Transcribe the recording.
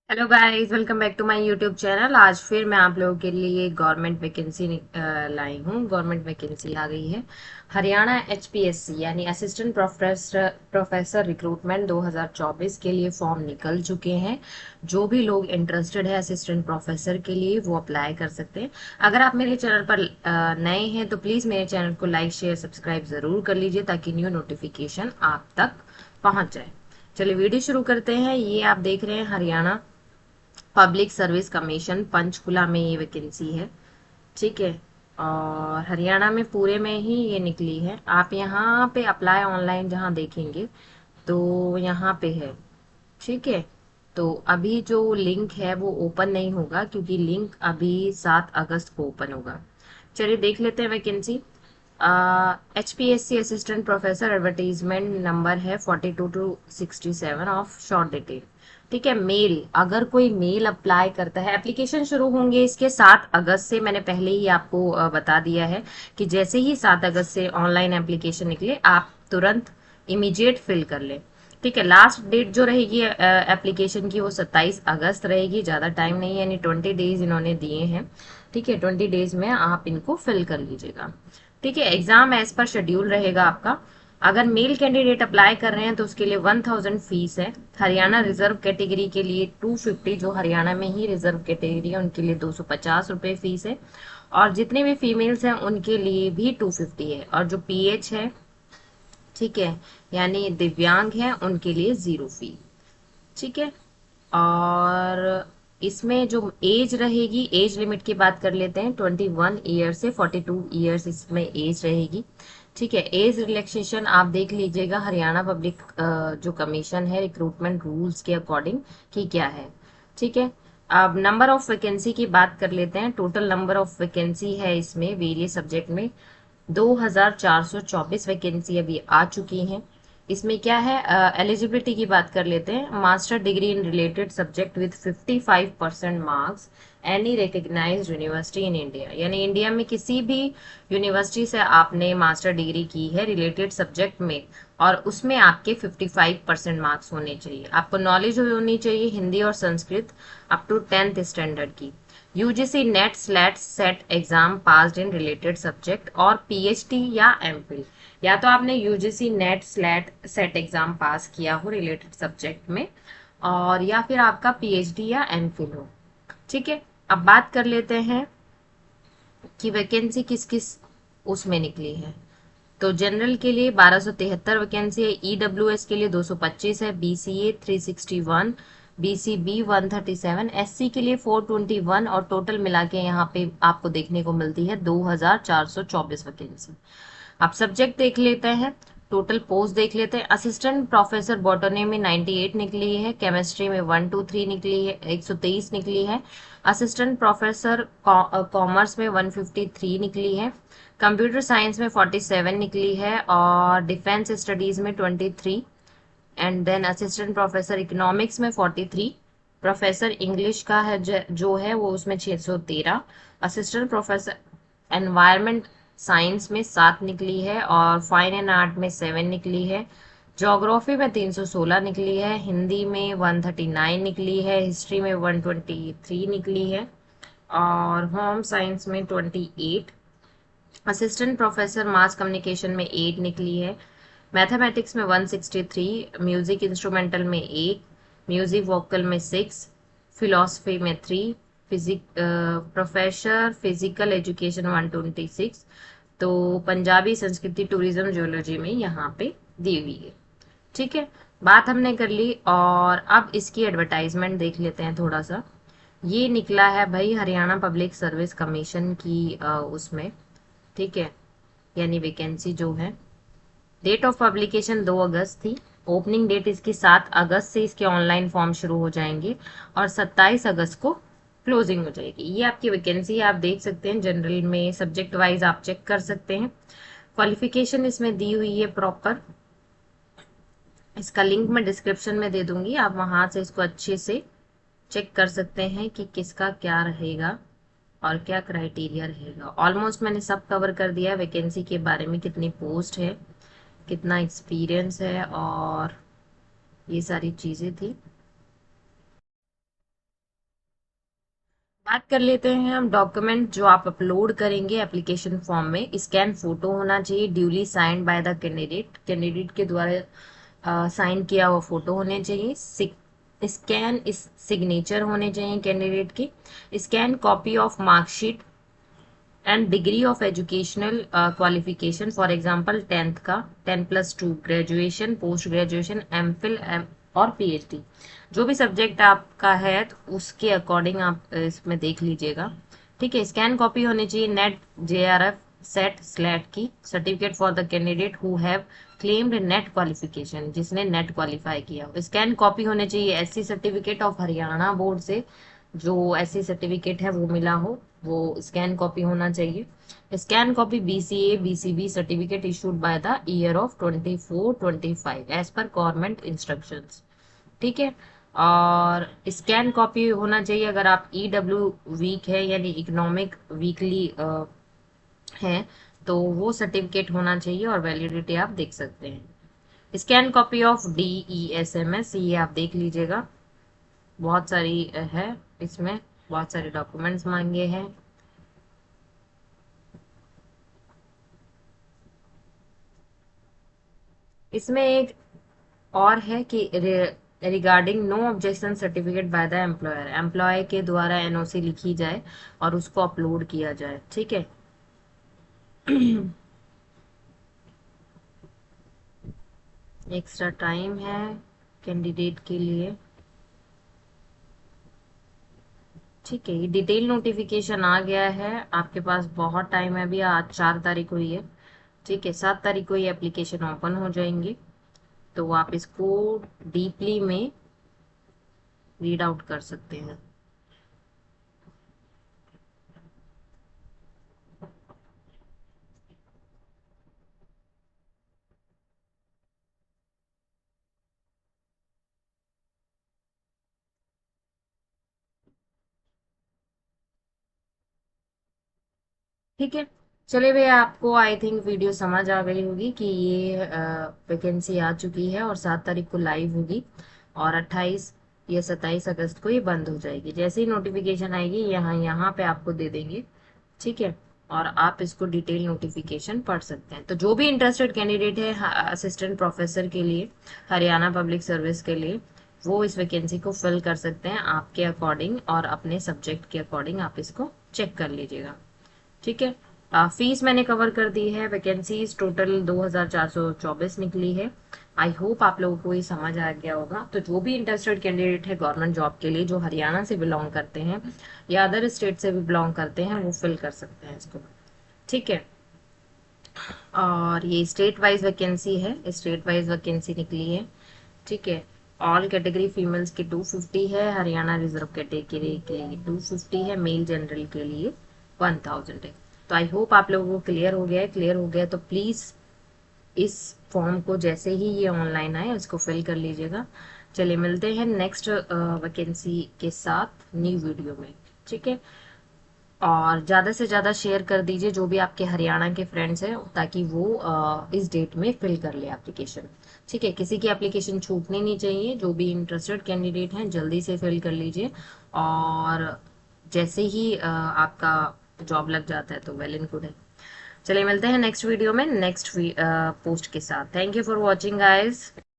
Hello guys, welcome back to my YouTube channel. आज फिर मैं आप लोगों के लिए गवर्नमेंट वैकेंसी लाई हूँ। गवर्नमेंट वैकेंसी आ गई है। हरियाणा एचपीएससी यानी असिस्टेंट प्रोफेसर रिक्रूटमेंट 2024 के लिए फॉर्म निकल चुके हैं। जो भी लोग इंटरेस्टेड है असिस्टेंट प्रोफेसर के लिए वो अप्लाई कर सकते हैं। अगर आप मेरे चैनल पर नए हैं तो प्लीज़ मेरे चैनल को लाइक शेयर सब्सक्राइब ज़रूर कर लीजिए ताकि न्यू नोटिफिकेशन आप तक पहुँच जाए। चलिए वीडियो शुरू करते हैं। ये आप देख रहे हैं Haryana public service commission Panchkula में ये वैकेंसी है। ठीक है। और हरियाणा में पूरे में ही ये निकली है। आप यहाँ पे अप्लाई ऑनलाइन जहाँ देखेंगे तो यहाँ पे है। ठीक है। तो अभी जो लिंक है वो ओपन नहीं होगा क्योंकि लिंक अभी 7 अगस्त को ओपन होगा। चलिए देख लेते हैं vacancy. H P S C assistant professor advertisement number है 42 to 67 ऑफ शॉर्ट डिटेल। ठीक है। मेल, अगर कोई मेल अप्लाई करता है, एप्लीकेशन शुरू होंगे इसके 7 अगस्त से। मैंने पहले ही आपको बता दिया है कि जैसे ही 7 अगस्त से ऑनलाइन एप्लीकेशन निकले आप तुरंत इमीडिएट फिल कर लें। ठीक है। लास्ट डेट जो रहेगी एप्लीकेशन की वो 27 अगस्त रहेगी। ज़्यादा टाइम नहीं है, यानी 20 डेज इन्होंने दिए हैं। ठीक है। 20 डेज में आप इनको फिल कर लीजिएगा। ठीक है। एग्जाम एज पर शेड्यूल रहेगा आपका। अगर मेल कैंडिडेट अप्लाई कर रहे हैं तो उसके लिए 1000 फीस है। हरियाणा रिजर्व कैटेगरी के लिए 250, जो हरियाणा में ही रिजर्व कैटेगरी है उनके लिए 250 रुपये फीस है। और जितने भी फीमेल्स हैं उनके लिए भी 250 है। और जो पीएच है, ठीक है, यानी दिव्यांग है, उनके लिए 0 फी। ठीक है। और इसमें जो एज रहेगी, एज लिमिट की बात कर लेते हैं। 21 ईयर से 42 ईयर्स इसमें एज रहेगी। ठीक है। एज रिलैक्सेशन आप देख लीजिएगा हरियाणा पब्लिक जो कमीशन है रिक्रूटमेंट रूल्स के अकॉर्डिंग कि क्या है। ठीक है। अब नंबर ऑफ वैकेंसी की बात कर लेते हैं। टोटल नंबर ऑफ वैकेंसी है इसमें वेरियस सब्जेक्ट में 2424 वैकेंसी अभी आ चुकी हैं। इसमें क्या है, एलिजिबिलिटी की बात कर लेते हैं। Master degree in related subject with 55% marks any recognised university in India, यानी इंडिया में किसी भी यूनिवर्सिटी से आपने मास्टर डिग्री की है रिलेटेड सब्जेक्ट में और उसमें आपके 55% मार्क्स होने चाहिए। आपको नॉलेज होनी चाहिए हिंदी और Sanskrit up to 10th standard की। UGC NET SLET SET exam passed in related subject और पीएचडी या एमफिल, या तो आपने UGC NET SLET SET exam pass किया हो रिलेटेड सब्जेक्ट में और या फिर आपका पीएचडी या एमफिल हो। ठीक है। अब बात कर लेते हैं कि वैकेंसी किस किस उसमें निकली है। तो जनरल के लिए 1273 वैकेंसी है। ईडब्ल्यूएस के लिए 225 है। बीसीए 361, बीसीबी 137, एससी के लिए 421 और टोटल मिला के यहाँ पे आपको देखने को मिलती है 2424 वैकेंसी। आप सब्जेक्ट देख लेते हैं। टोटल पोस्ट देख लेते हैं। असिस्टेंट प्रोफेसर बॉटनी में 98 निकली है। केमिस्ट्री में 123 निकली है, 123 निकली है। असिस्टेंट प्रोफेसर कॉमर्स में 153 निकली है। कंप्यूटर साइंस में 47 निकली है और डिफेंस स्टडीज में 23। And then assistant professor economics में 43। प्रोफेसर इंग्लिश का है जो है वो उसमें 613। असिस्टेंट प्रोफेसर एनवायरमेंट साइंस में 7 निकली है और फाइन एंड आर्ट में 7 निकली है। ज्योग्राफी में 316 निकली है। हिंदी में 139 निकली है। हिस्ट्री में 123 निकली है और होम साइंस में 28। असिस्टेंट प्रोफेसर मास कम्युनिकेशन में 8 निकली है। मैथमेटिक्स में 163। म्यूजिक इंस्ट्रूमेंटल में 1। म्यूजिक वोकल में 6। फिलोसफी में 3। Professor physical education 126। तो पंजाबी संस्कृति टूरिज्म जियोलॉजी में यहाँ पे दी हुई है। ठीक है। बात हमने कर ली और अब इसकी एडवर्टाइजमेंट देख लेते हैं थोड़ा सा। ये निकला है भाई हरियाणा पब्लिक सर्विस कमीशन की उसमें। ठीक है। यानी वैकेंसी जो है, डेट ऑफ पब्लिकेशन 2 अगस्त थी। ओपनिंग डेट इसकी 7 अगस्त से इसके ऑनलाइन फॉर्म शुरू हो जाएंगे और 27 अगस्त को क्लोजिंग हो जाएगी। ये आपकी वैकेंसी आप देख सकते हैं। जनरल में सब्जेक्ट वाइज आप चेक कर सकते हैं। क्वालिफिकेशन इसमें दी हुई है प्रॉपर। इसका लिंक मैं डिस्क्रिप्शन में दे दूंगी, आप वहां से इसको अच्छे से चेक कर सकते हैं कि किसका क्या रहेगा और क्या क्राइटेरिया रहेगा। ऑलमोस्ट मैंने सब कवर कर दिया है वैकेंसी के बारे में, कितनी पोस्ट है, कितना एक्सपीरियंस है और ये सारी चीज़ें थी। बात कर लेते हैं हम डॉक्यूमेंट जो आप अपलोड करेंगे एप्लीकेशन फॉर्म में। स्कैन फोटो होना चाहिए, duly signed by the candidate, candidate के द्वारा साइन किया हुआ फोटो होने चाहिए। स्कैन इस सिग्नेचर होने चाहिए कैंडिडेट की। Scan copy of marksheet and degree of educational qualification, for example 10th का, 10+2 ग्रेजुएशन, पोस्ट ग्रेजुएशन, एमफिल और पीएचडी, जो भी सब्जेक्ट आपका है तो उसके अकॉर्डिंग आप इसमें देख लीजिएगा। ठीक है। स्कैन कॉपी होनी चाहिए नेट जेआरएफ सेट स्लैट की, certificate for the candidate who have claimed net qualification, जिसने नेट क्वालिफाई किया हो। स्कैन कॉपी होने चाहिए SC certificate of Haryana board से, जो एससी सर्टिफिकेट है वो मिला हो, वो स्कैन कॉपी होना चाहिए। Scan copy BCA BCB certificate issued by the year of 24-25 as per government instructions. ठीक है। और स्कैन कॉपी होना चाहिए अगर आप ईडब्ल्यू वीक है यानी इकोनॉमिक वीकली है, तो वो सर्टिफिकेट होना चाहिए और वैलिडिटी आप देख सकते हैं। स्कैन कॉपी ऑफ DESMS, ये आप देख लीजिएगा, बहुत सारी है इसमें, बहुत सारे डॉक्यूमेंट्स मांगे हैं। इसमें एक और है कि regarding no objection certificate by the employer, employ के द्वारा एनओसी लिखी जाए और उसको अपलोड किया जाए। ठीक है। एक्स्ट्रा टाइम है कैंडिडेट के लिए। ठीक है, ये डिटेल नोटिफिकेशन आ गया है आपके पास, बहुत टाइम है अभी, आज 4 तारीख हुई है। ठीक है, 7 तारीख को ये एप्लीकेशन ओपन हो जाएंगी, तो आप इसको डीपली में रीड आउट कर सकते हैं। ठीक है। चलिए भैया, आपको आई थिंक वीडियो समझ आ गई होगी कि ये वैकेंसी आ चुकी है और 7 तारीख को लाइव होगी, और 28 या 27 अगस्त को ये बंद हो जाएगी। जैसे ही नोटिफिकेशन आएगी यहाँ यहाँ पे आपको दे देंगे। ठीक है। और आप इसको डिटेल नोटिफिकेशन पढ़ सकते हैं। तो जो भी इंटरेस्टेड कैंडिडेट है असिस्टेंट प्रोफेसर के लिए, हरियाणा पब्लिक सर्विस के लिए, वो इस वैकेंसी को फिल कर सकते हैं आपके अकॉर्डिंग, और अपने सब्जेक्ट के अकॉर्डिंग आप इसको चेक कर लीजिएगा। ठीक है। फीस मैंने कवर कर दी है। वैकेंसीज टोटल 2424 निकली है। आई होप आप लोगों को ये समझ आ गया होगा। तो जो भी इंटरेस्टेड कैंडिडेट है गवर्नमेंट जॉब के लिए, जो हरियाणा से बिलोंग करते हैं या अदर स्टेट से भी बिलोंग करते हैं, वो फिल कर सकते हैं इसको। ठीक है। और ये स्टेट वाइज वैकेंसी है, स्टेट वाइज वैकेंसी निकली है। ठीक है। ऑल कैटेगरी फीमेल्स की 250 है, हरियाणा रिजर्व कैटेगरी के लिए 250 है, मेल जनरल के लिए 1000 है। तो आई होप आप लोगों को क्लियर हो गया है। क्लियर हो गया तो प्लीज इस फॉर्म को जैसे ही ये ऑनलाइन आए उसको फिल कर लीजिएगा। चलिए मिलते हैं नेक्स्ट वैकेंसी के साथ न्यू वीडियो में। ठीक है। और ज़्यादा से ज़्यादा शेयर कर दीजिए जो भी आपके हरियाणा के फ्रेंड्स हैं, ताकि वो इस डेट में फिल कर ले एप्लीकेशन। ठीक है। किसी की एप्लीकेशन छूटनी नहीं चाहिए। जो भी इंटरेस्टेड कैंडिडेट हैं जल्दी से फिल कर लीजिए, और जैसे ही आपका जॉब लग जाता है तो वेल एंड गुड है। चलिए मिलते हैं नेक्स्ट वीडियो में नेक्स्ट पोस्ट के साथ। Thank you for watching guys.